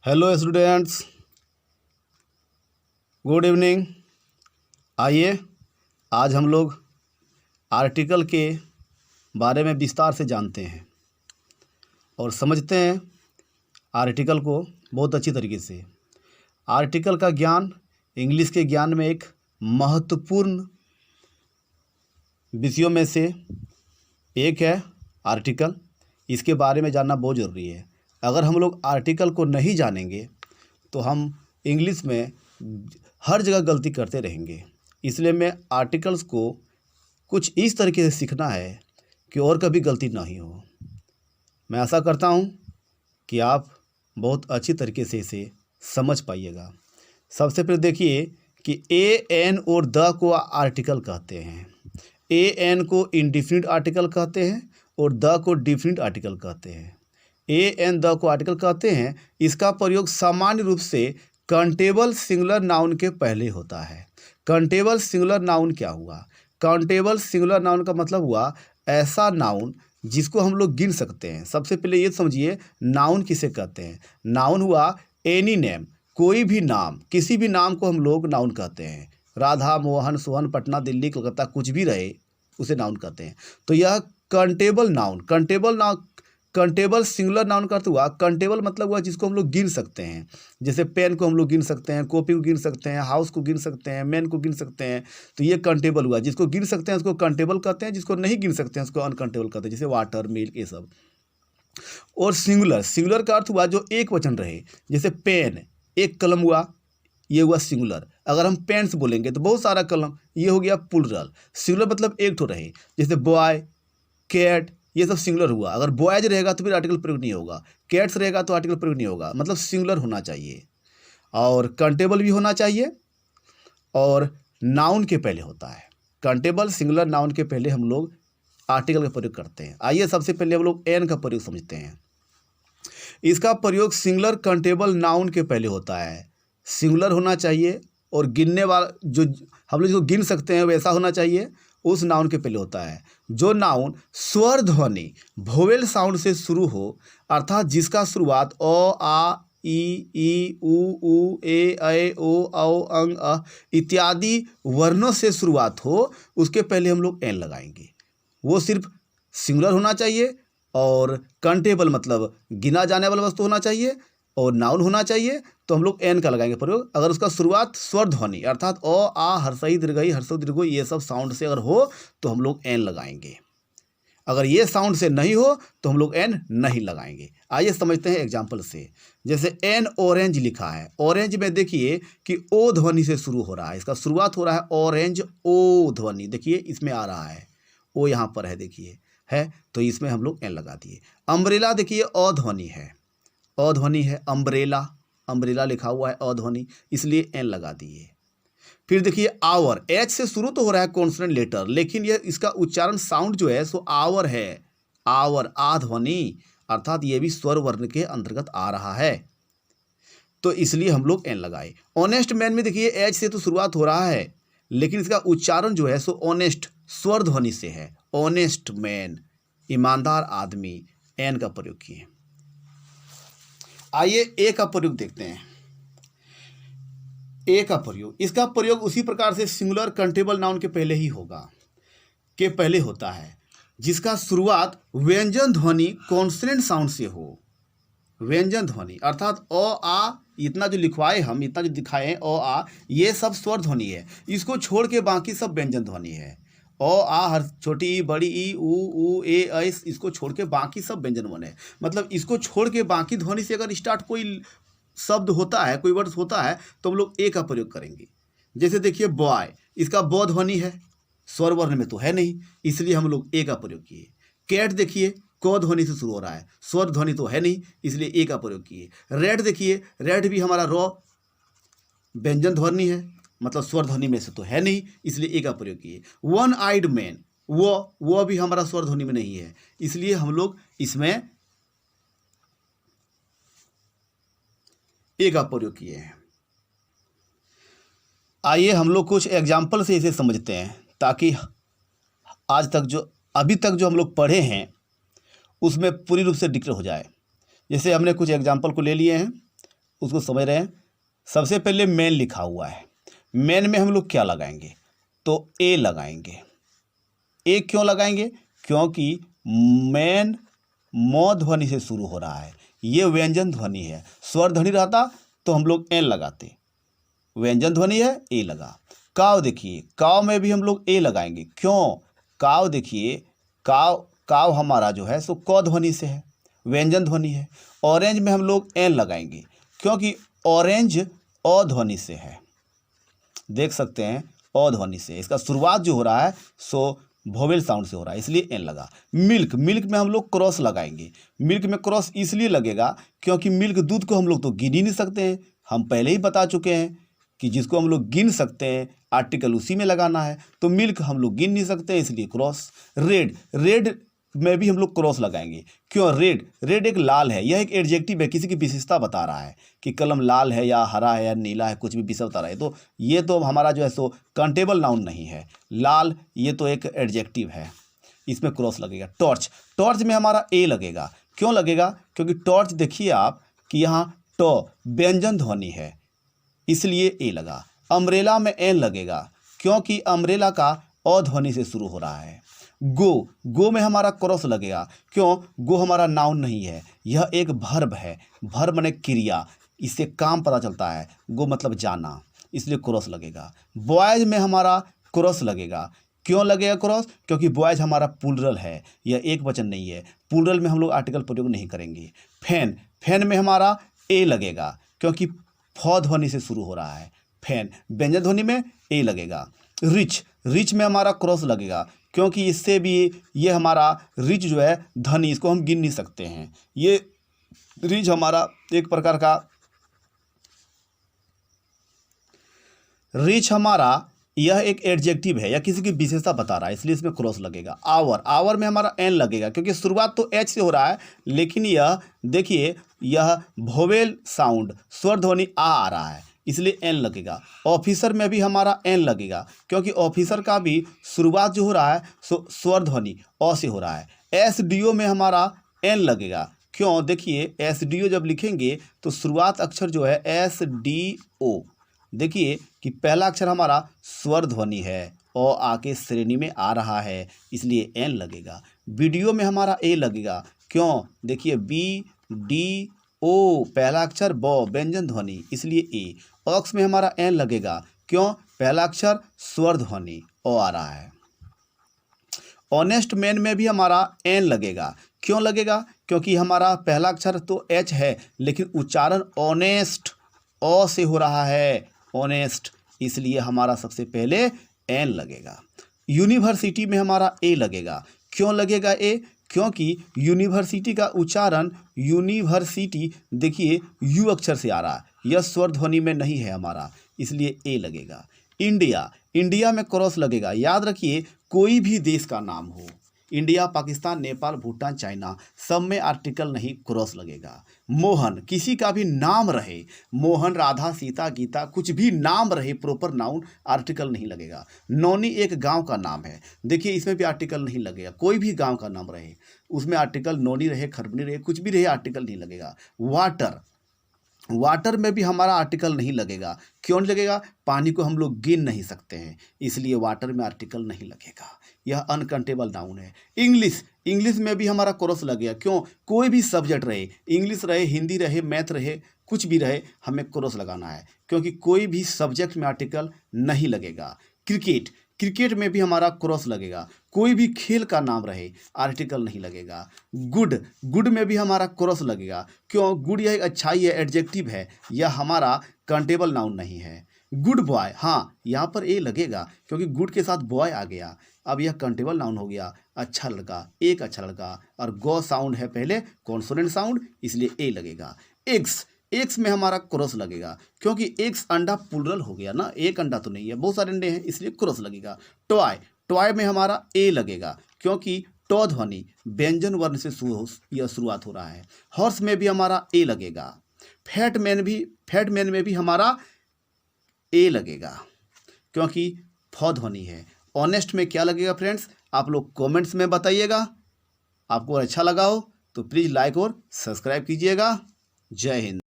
Hello students, good evening. आइए आज हम लोग आर्टिकल के बारे में विस्तार से जानते हैं और समझते हैं आर्टिकल को बहुत अच्छी तरीके से। आर्टिकल का ज्ञान इंग्लिश के ज्ञान में एक महत्वपूर्ण विषयों में से एक है आर्टिकल। इसके बारे में जानना बहुत ज़रूरी है। अगर हम लोग आर्टिकल को नहीं जानेंगे तो हम इंग्लिश में हर जगह गलती करते रहेंगे। इसलिए मैं आर्टिकल्स को कुछ इस तरीके से सीखना है कि और कभी गलती नहीं हो। मैं आशा करता हूँ कि आप बहुत अच्छी तरीके से इसे समझ पाइएगा। सबसे पहले देखिए कि ए एन और द को आर्टिकल कहते हैं। ए एन को इंडिफिनिट आर्टिकल कहते हैं और द को डिफिनिट आर्टिकल कहते हैं। ए एन द को आर्टिकल कहते हैं। इसका प्रयोग सामान्य रूप से काउंटेबल सिंगुलर नाउन के पहले होता है। काउंटेबल सिंगुलर नाउन क्या हुआ? काउंटेबल सिंगुलर नाउन का मतलब हुआ ऐसा नाउन जिसको हम लोग गिन सकते हैं। सबसे पहले ये समझिए नाउन किसे कहते हैं। नाउन हुआ एनी नेम, कोई भी नाम, किसी भी नाम को हम लोग नाउन कहते हैं। राधा, मोहन, सोहन, पटना, दिल्ली, कलकत्ता, कुछ भी रहे उसे नाउन कहते हैं। तो यह countable noun, countable singular noun का अर्थ हुआ काउंटेबल मतलब हुआ जिसको हम लोग गिन सकते हैं। जैसे पेन को हम लोग गिन सकते हैं, कॉपी को गिन सकते हैं, हाउस को गिन सकते हैं, मैन को गिन सकते हैं। तो ये काउंटेबल हुआ। जिसको गिन सकते हैं उसको काउंटेबल कहते हैं, जिसको नहीं गिन सकते हैं उसको अनकाउंटेबल कहते हैं, जैसे वाटर, मिल्क, ये सब। और सिंगुलर का अर्थ हुआ जो एक वचन रहे। जैसे पेन, एक कलम हुआ, ये हुआ सिंगुलर। अगर हम पेन्स बोलेंगे तो बहुत सारा कलम, ये हो गया प्लुरल। सिंगुलर मतलब एक ठो रहे। जैसे बॉय, कैट, ये सब सिंगुलर हुआ। अगर बॉयज रहेगा तो फिर आर्टिकल प्रयोग नहीं होगा, कैट्स रहेगा तो आर्टिकल प्रयोग नहीं होगा। मतलब सिंगुलर होना चाहिए और काउंटेबल भी होना चाहिए और नाउन के पहले होता है। काउंटेबल सिंगुलर नाउन के पहले हम लोग आर्टिकल का प्रयोग करते हैं। आइए सबसे पहले हम लोग एन का प्रयोग समझते हैं। इसका प्रयोग सिंगुलर काउंटेबल नाउन के पहले होता है। सिंगुलर होना चाहिए और गिनने वाला जो हम लोग जो गिन सकते हैं वैसा होना चाहिए, उस नाउन के पहले होता है। जो नाउन स्वर ध्वनि वोवेल साउंड से शुरू हो, अर्थात जिसका शुरुआत अ, आ, ई, उ, ए, ओ, औ, अंग, अ इत्यादि वर्णों से शुरुआत हो, उसके पहले हम लोग एन लगाएंगे। वो सिर्फ सिंगुलर होना चाहिए और काउंटेबल मतलब गिना जाने वाला वस्तु होना चाहिए और नाउन होना चाहिए, तो हम लोग एन का लगाएंगे प्रयोग। अगर उसका शुरुआत स्वर ध्वनि अर्थात अ, आ, हर्षई, दीर्घई, हर्षो, दीर्घो ये सब साउंड से अगर हो तो हम लोग एन लगाएंगे। अगर ये साउंड से नहीं हो तो हम लोग एन नहीं लगाएंगे। आइए समझते हैं एग्जाम्पल से। जैसे एन ऑरेंज लिखा है। ऑरेंज में देखिए कि ओ ध्वनि से शुरू हो रहा है। इसका शुरुआत हो रहा है ऑरेंज, ओ ध्वनि देखिए इसमें आ रहा है, ओ यहाँ पर है देखिए है, तो इसमें हम लोग एन लगा दिए। अम्ब्रेला देखिए अध्वनि है, अध्वनि है। अम्ब्रेला लिखा हुआ है अध्वनि, इसलिए एन लगा दिए। फिर देखिए आवर, एच से शुरू तो हो रहा है कॉन्सोनेंट लेटर, लेकिन यह इसका उच्चारण साउंड जो है सो आवर है। आवर, आ ध्वनि, अर्थात ये भी स्वर वर्ण के अंतर्गत आ रहा है, तो इसलिए हम लोग एन लगाए। ऑनेस्ट मैन में देखिए एच से तो शुरुआत हो रहा है, लेकिन इसका उच्चारण जो है सो ऑनेस्ट स्वर ध्वनि से है। ऑनेस्ट मैन, ईमानदार आदमी, एन का प्रयोग किए। आइए ए का प्रयोग देखते हैं। ए का प्रयोग, इसका प्रयोग उसी प्रकार से सिंगुलर काउंटेबल नाउन के पहले ही होगा, के पहले होता है, जिसका शुरुआत व्यंजन ध्वनि कॉन्सोनेंट साउंड से हो। व्यंजन ध्वनि अर्थात अ, आ, इतना जो लिखवाए हम, इतना जो दिखाए हैं अ, आ, ये सब स्वर ध्वनि है। इसको छोड़ के बाकी सब व्यंजन ध्वनि है। अ, आ, हर छोटी ई, बड़ी ई, उ, ए, ऐस, इसको छोड़ के बाकी सब व्यंजन ध्वनि है। मतलब इसको छोड़ के बाकी ध्वनि से अगर स्टार्ट कोई शब्द होता है, कोई वर्ड होता है, तो हम लोग ए का प्रयोग करेंगे। जैसे देखिए बॉय, इसका ब ध्वनि है, स्वर वर्ण में तो है नहीं, इसलिए हम लोग ए का प्रयोग किए। कैट देखिए क ध्वनि से शुरू हो रहा है, स्वर ध्वनि तो है नहीं, इसलिए ए का प्रयोग किए। रेड देखिए, रेड भी हमारा र व्यंजन ध्वनि है, मतलब स्वर ध्वनि में से तो है नहीं, इसलिए ए का प्रयोग किए। वन आइड मैन, वो भी हमारा स्वर ध्वनि में नहीं है, इसलिए हम लोग इसमें ए का प्रयोग किए हैं। आइए हम लोग कुछ एग्जाम्पल से इसे समझते हैं, ताकि आज तक जो अभी तक जो हम लोग पढ़े हैं उसमें पूरी रूप से डिक्लेयर हो जाए। जैसे हमने कुछ एग्जाम्पल को ले लिए हैं उसको समझ रहे हैं। सबसे पहले मेन लिखा हुआ है, मेन में हम लोग क्या लगाएंगे, तो ए लगाएंगे। ए क्यों लगाएंगे, क्योंकि मेन मौ ध्वनि से शुरू हो रहा है, ये व्यंजन ध्वनि है। स्वर ध्वनि रहता तो हम लोग एन लगाते, व्यंजन ध्वनि है, ए लगा। काव देखिए, काव में भी हम लोग ए लगाएंगे। क्यों, काव देखिए, काव काव हमारा जो है सो क ध्वनि से है, व्यंजन ध्वनि है। ऑरेंज में हम लोग एन लगाएंगे, क्योंकि ऑरेंज अ ध्वनि से है, देख सकते हैं अ ध्वनि से, इसका शुरुआत जो हो रहा है सो वोवेल साउंड से हो रहा है, इसलिए एन लगा। मिल्क, मिल्क में हम लोग क्रॉस लगाएंगे। मिल्क में क्रॉस इसलिए लगेगा क्योंकि मिल्क दूध को हम लोग तो गिन ही नहीं सकते हैं, हम पहले ही बता चुके हैं कि जिसको हम लोग गिन सकते हैं आर्टिकल उसी में लगाना है, तो मिल्क हम लोग गिन नहीं सकते इसलिए क्रॉस। रेड, रेड में भी हम लोग क्रॉस लगाएंगे। क्यों, रेड, रेड एक लाल है, यह एक एडजेक्टिव है, किसी की विशेषता बता रहा है कि कलम लाल है या हरा है या नीला है, कुछ भी विषय बता रहा है। तो ये तो हमारा जो है सो काउंटेबल नाउन नहीं है, लाल ये तो एक एडजेक्टिव है, इसमें क्रॉस लगेगा। टॉर्च, टॉर्च में हमारा ए लगेगा। क्यों लगेगा, क्योंकि टॉर्च देखिए आप कि यहाँ ट व्यंजन ध्वनि है, इसलिए ए लगा। अम्ब्रेला में एन लगेगा, क्योंकि अम्ब्रेला का अ ध्वनि से शुरू हो रहा है। गो, गो में हमारा क्रॉस लगेगा। क्यों, गो हमारा नाउन नहीं है, यह एक वर्ब है, वर्ब माने क्रिया, इससे काम पता चलता है। गो मतलब जाना, इसलिए क्रॉस लगेगा। बॉयज में हमारा क्रॉस लगेगा। क्यों लगेगा क्रॉस, क्योंकि बॉयज हमारा प्लूरल है, यह एक वचन नहीं है, प्लूरल में हम लोग आर्टिकल प्रयोग नहीं करेंगे। फैन, फैन में हमारा ए लगेगा, क्योंकि फ ध्वनि से शुरू हो रहा है, फैन व्यंजन ध्वनि में ए लगेगा। रिच, रिच में हमारा क्रॉस लगेगा, क्योंकि इससे भी ये हमारा रिच जो है ध्वनि, इसको हम गिन नहीं सकते हैं, ये रिच हमारा एक प्रकार का, रिच हमारा यह एक एडजेक्टिव है या किसी की विशेषता बता रहा है, इसलिए इसमें क्रॉस लगेगा। आवर, आवर में हमारा एन लगेगा, क्योंकि शुरुआत तो एच से हो रहा है, लेकिन यह देखिए यह वोवेल साउंड स्वर ध्वनि आ रहा है, इसलिए एन लगेगा। ऑफिसर में भी हमारा एन लगेगा, क्योंकि ऑफिसर का भी शुरुआत जो हो रहा है सो स्वर ध्वनि अ से हो रहा है। एस डी ओ में हमारा एन लगेगा। क्यों, देखिए एस डी ओ जब लिखेंगे तो शुरुआत अक्षर जो है एस डी ओ, देखिए कि पहला अक्षर हमारा स्वर ध्वनि है, अ आके श्रेणी में आ रहा है, इसलिए एन लगेगा। वीडियो में हमारा ए लगेगा। क्यों, देखिए बी डी ओ पहला अक्षर ब व्यंजन ध्वनि, इसलिए ए। ऑक्स में हमारा एन लगेगा। क्यों, पहला अक्षर स्वर ध्वनि ओ आ रहा है। ऑनेस्ट मैन में भी हमारा एन लगेगा। क्यों लगेगा, क्योंकि हमारा पहला अक्षर तो एच है, लेकिन उच्चारण ऑनेस्ट ओ से हो रहा है, ऑनेस्ट, इसलिए हमारा सबसे पहले एन लगेगा। यूनिवर्सिटी में हमारा ए लगेगा। क्यों लगेगा ए, क्योंकि यूनिवर्सिटी का उच्चारण यूनिवर्सिटी देखिए यू अक्षर से आ रहा है, यह स्वर ध्वनि में नहीं है हमारा, इसलिए ए लगेगा। इंडिया, इंडिया में क्रॉस लगेगा। याद रखिए कोई भी देश का नाम हो, इंडिया, पाकिस्तान, नेपाल, भूटान, चाइना, सब में आर्टिकल नहीं, क्रॉस लगेगा। मोहन, किसी का भी नाम रहे, मोहन, राधा, सीता, गीता, कुछ भी नाम रहे, प्रॉपर नाउन, आर्टिकल नहीं लगेगा। नौनी एक गांव का नाम है, देखिए इसमें भी आर्टिकल नहीं लगेगा। कोई भी गांव का नाम रहे उसमें आर्टिकल, नौनी रहे, खरबनी रहे, कुछ भी रहे, आर्टिकल नहीं लगेगा। वाटर, वाटर में भी हमारा आर्टिकल नहीं लगेगा। क्यों नहीं लगेगा, पानी को हम लोग गिन नहीं सकते हैं, इसलिए वाटर में आर्टिकल नहीं लगेगा, यह अनकाउंटेबल नाउन है। इंग्लिश, इंग्लिश में भी हमारा क्रॉस लगेगा। क्यों, कोई भी सब्जेक्ट रहे, इंग्लिश रहे, हिंदी रहे, मैथ रहे, कुछ भी रहे, हमें क्रॉस लगाना है, क्योंकि कोई भी सब्जेक्ट में आर्टिकल नहीं लगेगा। क्रिकेट, क्रिकेट में भी हमारा क्रॉस लगेगा। कोई भी खेल का नाम रहे, आर्टिकल नहीं लगेगा। गुड, गुड में भी हमारा क्रॉस लगेगा। क्यों, गुड यह एक अच्छाई है, एडजेक्टिव है, यह हमारा काउंटेबल नाउन नहीं है। गुड बॉय, हाँ यहाँ पर ए लगेगा, क्योंकि गुड के साथ बॉय आ गया, अब यह काउंटेबल नाउन हो गया। अच्छा लड़का, एक अच्छा लड़का, और गो साउंड है पहले कॉन्सोनेंट साउंड, इसलिए ए लगेगा। एग्स, एग्स में हमारा क्रॉस लगेगा, क्योंकि एग्स अंडा प्लूरल हो गया ना, एक अंडा तो नहीं है, बहुत सारे अंडे हैं, इसलिए क्रॉस लगेगा। टॉय, टॉय में हमारा ए लगेगा, क्योंकि टॉ ध्वनि व्यंजन वर्ण से यह शुरुआत हो रहा है। हॉर्स में भी हमारा ए लगेगा। फैट मैन में भी हमारा ए लगेगा, क्योंकि फ ध्वनि है। ऑनेस्ट में क्या लगेगा फ्रेंड्स, आप लोग कमेंट्स में बताइएगा। आपको अच्छा लगा हो तो प्लीज़ लाइक और सब्सक्राइब कीजिएगा। जय हिंद।